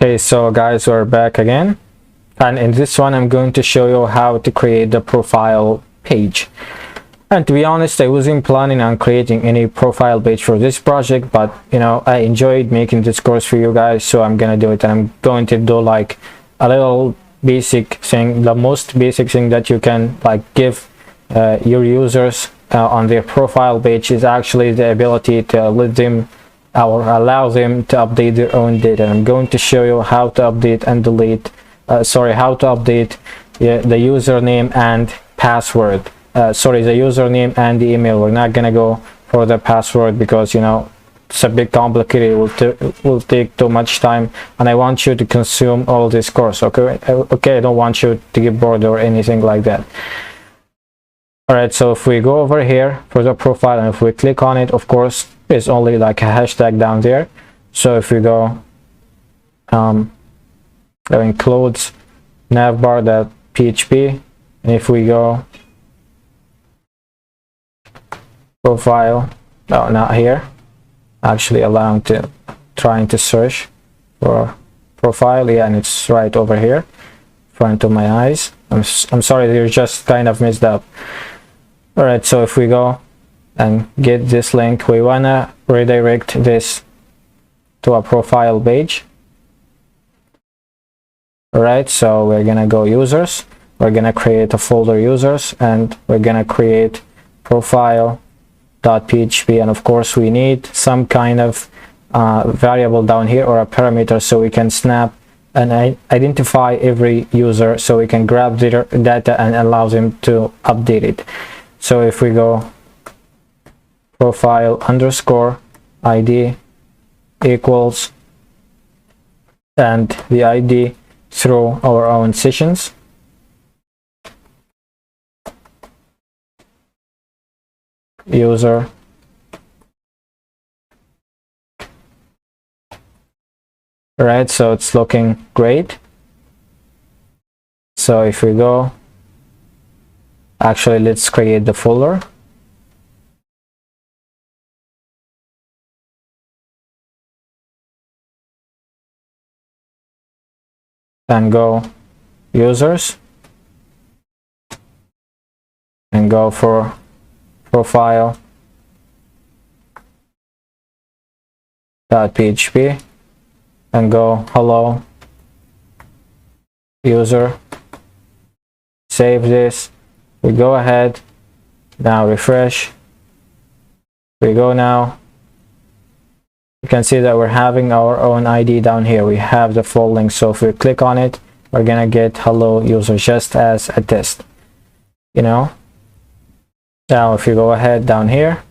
Okay, so guys, we're back again, and in this one I'm going to show you how to create the profile page. And to be honest, I wasn't planning on creating any profile page for this project, but I enjoyed making this course for you guys, so I'm gonna do it. And I'm going to do like a little basic thing, the most basic thing that you can like give your users on their profile page is actually the ability to let them or allow them to update their own data. I'm going to show you how to update and delete how to update the username and password, the username and the email. We're not gonna go for the password because it's a bit complicated. It will take too much time, and I want you to consume all this course. Okay, I don't want you to get bored or anything like that. All right, so if we go over here for the profile and if we click on it, of course it's only like a hashtag down there. So if we go it includes navbar.php, and if we go profile, no, not here, actually allowing to trying to search for profile, yeah, and it's right over here in front of my eyes. I'm sorry, they're just kind of messed up. All right, so if we go and get this link, we wanna redirect this to a profile page. All right, so we're gonna go users, we're gonna create a folder users, and we're gonna create profile.php, and of course we need some kind of variable down here or a parameter so we can snap and identify every user, so we can grab their data and allow them to update it. So if we go profile underscore ID equals and the ID through our own sessions, user, right, so it's looking great. So if we go, actually let's create the folder. And go users and go for profile.php and go hello user. Save this. We go ahead now, refresh. We go now. You can see that we're having our own ID down here. We have the full link, so if we click on it, we're gonna get hello user just as a test. Now if you go ahead down here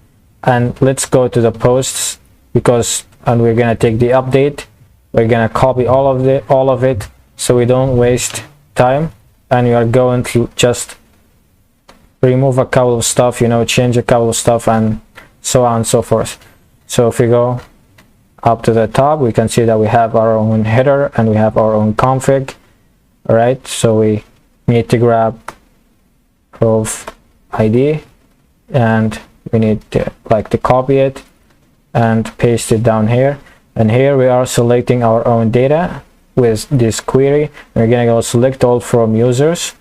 and let's go to the posts, and we're gonna take the update. We're gonna copy all of it so we don't waste time, and we are going to just remove a couple of stuff, change a couple of stuff, and so on and so forth. So if we go up to the top, we can see that we have our own header and we have our own config. All right, so we need to grab prof ID and we need to copy it and paste it down here. And here we are selecting our own data with this query. We're gonna go select all from users,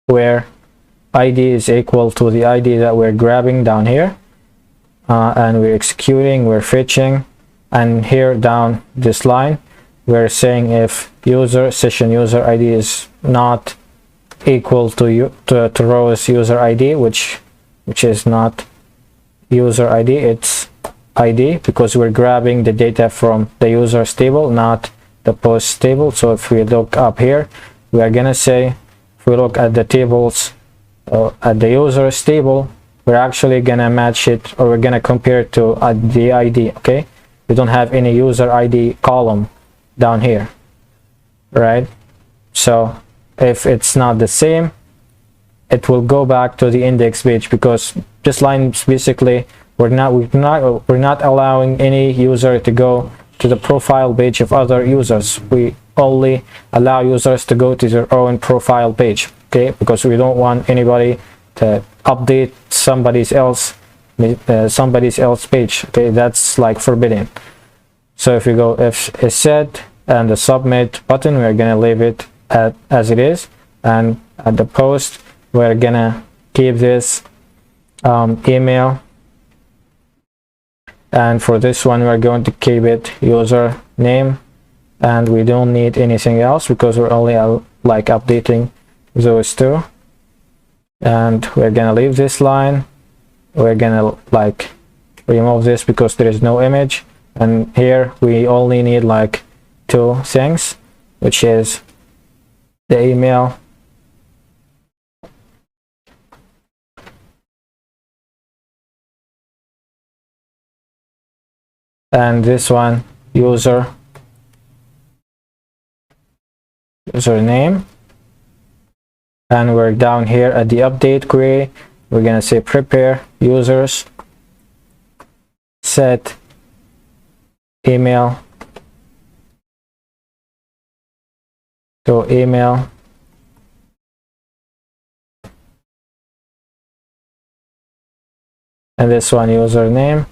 where ID is equal to the ID that we're grabbing down here. And we're executing, we're fetching, and here down this line we're saying if session user ID is not equal to rows user ID, which is not user ID, it's ID, because we're grabbing the data from the users table, not the post table. So if we look up here, we are gonna say, if we look at the tables at the users table, we're actually gonna match it, or we're gonna compare it to the ID. Okay, we don't have any user ID column down here, right? So if it's not the same, it will go back to the index page, because this line is basically we're not allowing any user to go to the profile page of other users. We only allow users to go to their own profile page, okay, because we don't want anybody to update somebody's else page. Okay, that's like forbidden. So if we go if is set and the submit button, we're gonna leave it as it is, and at the post we're gonna keep this email, and for this one we're going to keep it user name, and we don't need anything else because we're only like updating those two. And we're gonna leave this line, we're gonna like remove this because there is no image, and here we only need like two things, which is the email and this one username. And we're down here at the update query, we're gonna say prepare users set email to email and this one username,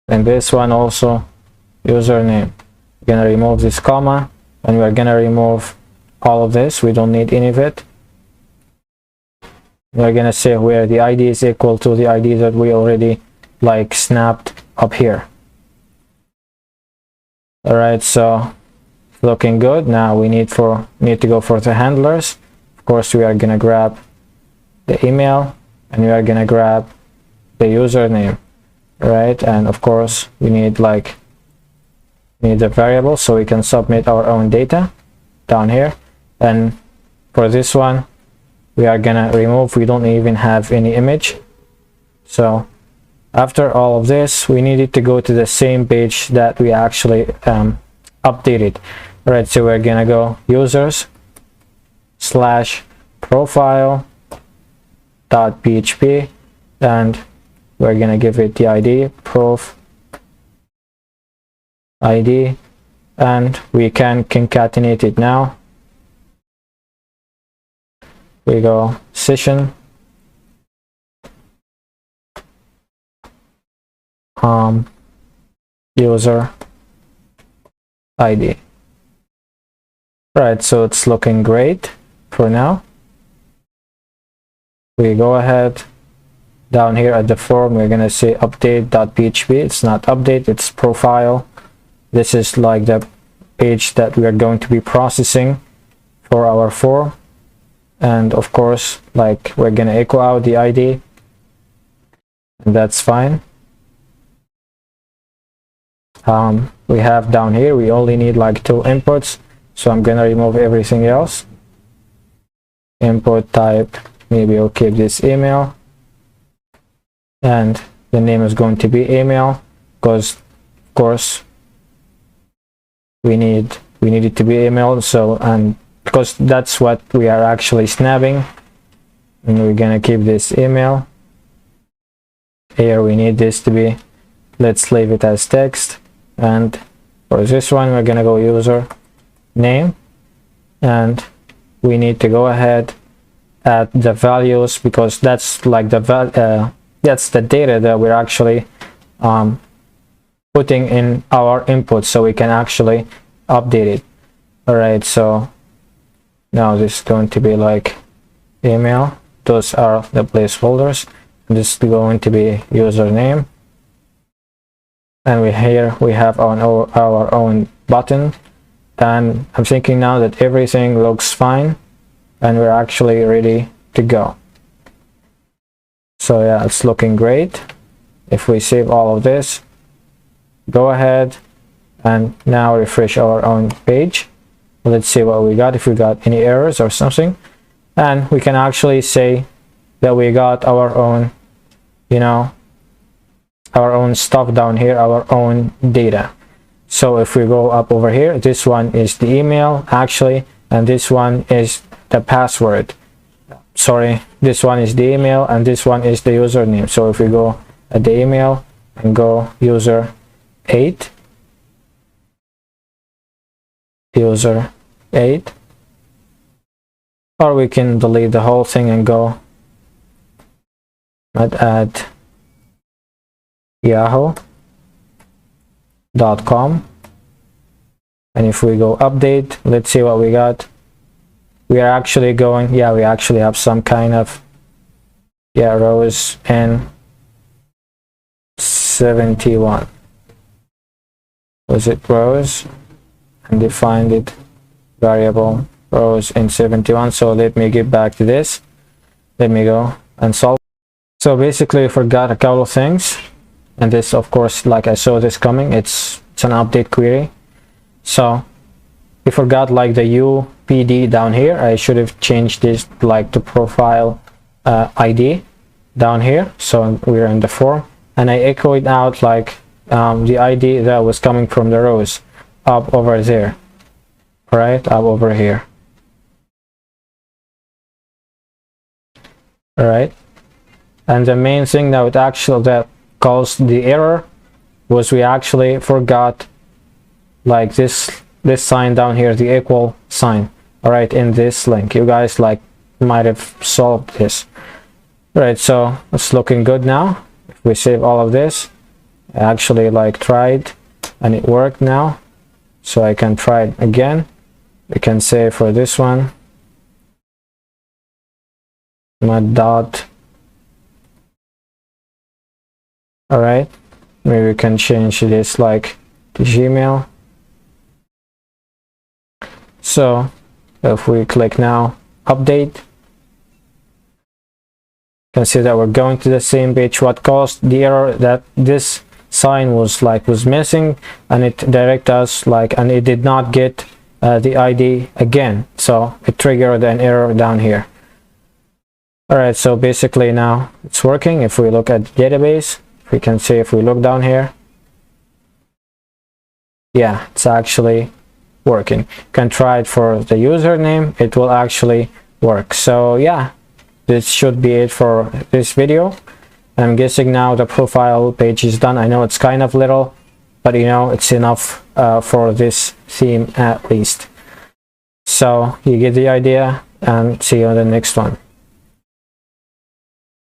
and this one also username. We're gonna remove this comma, and we're gonna remove all of this, we don't need any of it. We're gonna say where the ID is equal to the ID that we already like snapped up here. All right, so looking good. Now we need to go for the handlers. Of course, we are gonna grab the email and we are gonna grab the username, right? And of course we need the variable so we can submit our own data down here. And for this one we are gonna remove, we don't even have any image. So after all of this, we needed to go to the same page that we actually updated. All right, so we're gonna go users slash profile.php, and we're gonna give it the ID prof ID, and we can concatenate it now. We go session user ID. Right, so it's looking great for now. We go ahead down here at the form, we're gonna say update.php. It's not update, it's profile. This is like the page that we are going to be processing for our form. And of course, like, we're gonna echo out the ID, and that's fine. We have down here, we only need like two inputs, so I'm gonna remove everything else. Input type, maybe I'll keep this email, and the name is going to be email, because of course we need it to be email. So, and because that's what we are actually snapping, and we're gonna keep this email. Here we need this to be, let's leave it as text, and for this one we're gonna go user name, and we need to go ahead at the values, because that's like that's the data that we're actually putting in our input, so we can actually update it. All right, so now this is going to be like email, those are the placeholders, and this is going to be username, and here we have our own button. And I'm thinking now that everything looks fine and we're actually ready to go. So yeah, it's looking great. If we save all of this, go ahead and now refresh our own page. Let's see what we got, if we got any errors or something. And we can actually say that we got our own, our own stuff down here, our own data. So if we go up over here, this one is the email actually, and this one is the password. Sorry, this one is the email and this one is the username. So if we go at the email and go user 8, or we can delete the whole thing and go at yahoo.com, and if we go update, let's see what we got. We are actually going, yeah, we actually have some kind of, yeah, rows in 71. Was it rows? And defined it variable rows in 71. So let me get back to this. Let me go and solve. So basically, we forgot a couple of things, and this, of course, like I saw this coming, it's an update query. So we forgot like the UPD down here. I should have changed this like to profile ID down here, so we're in the form, and I echoed out like the ID that was coming from the rows up over there, right, up over here. All right, and the main thing that caused the error was we actually forgot like this sign down here, the equal sign. All right, in this link, you guys like might have solved this. All right, so it's looking good now. If we save all of this, I actually like tried and it worked now, so I can try it again. We can say for this one, my dot. All right, maybe we can change this like to Gmail. So if we click now update, you can see that we're going to the same page. What caused the error, that this sign was missing, and it direct us like, and it did not get the ID again, so it triggered an error down here. All right, so basically now it's working. If we look at the database, we can see, if we look down here, yeah, it's actually working. You can try it for the username, it will actually work. So yeah, this should be it for this video. I'm guessing now the profile page is done. I know it's kind of little, but you know, it's enough for this theme at least. So you get the idea, and see you on the next one.